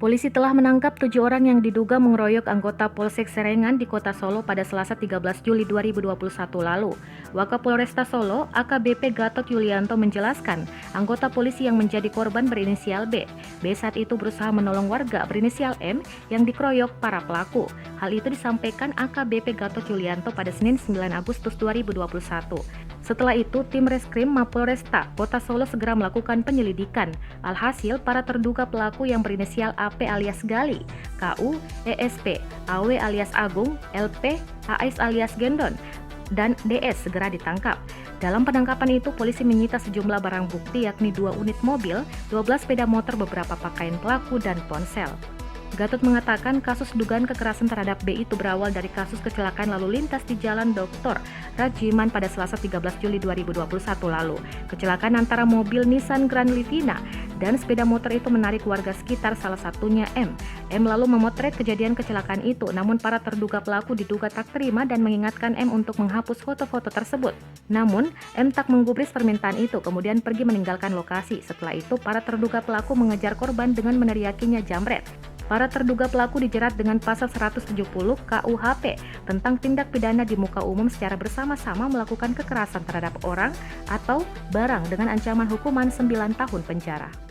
Polisi telah menangkap 7 orang yang diduga mengeroyok anggota Polsek Serengan di Kota Solo pada Selasa 13 Juli 2021 lalu. Wakapolresta Solo, AKBP Gatot Yulianto menjelaskan, anggota polisi yang menjadi korban berinisial B. B saat itu berusaha menolong warga berinisial M yang dikeroyok para pelaku. Hal itu disampaikan AKBP Gatot Yulianto pada Senin 9 Agustus 2021. Setelah itu, tim Reskrim Mapolresta Kota Solo segera melakukan penyelidikan. Alhasil, para terduga pelaku yang berinisial AP alias Gali, KU, ESP, AW alias Agung, LP, AS alias Gendon, dan DS segera ditangkap. Dalam penangkapan itu, polisi menyita sejumlah barang bukti yakni 2 unit mobil, 12 sepeda motor, beberapa pakaian pelaku, dan ponsel. Gatot mengatakan kasus dugaan kekerasan terhadap B itu berawal dari kasus kecelakaan lalu lintas di Jalan Dr. Rajiman pada Selasa 13 Juli 2021 lalu. Kecelakaan antara mobil Nissan Grand Livina dan sepeda motor itu menarik warga sekitar, salah satunya M. M lalu memotret kejadian kecelakaan itu, namun para terduga pelaku diduga tak terima dan mengingatkan M untuk menghapus foto-foto tersebut. Namun, M tak menggubris permintaan itu, kemudian pergi meninggalkan lokasi. Setelah itu, para terduga pelaku mengejar korban dengan meneriakinya jambret. Para terduga pelaku dijerat dengan pasal 170 KUHP tentang tindak pidana di muka umum secara bersama-sama melakukan kekerasan terhadap orang atau barang dengan ancaman hukuman 9 tahun penjara.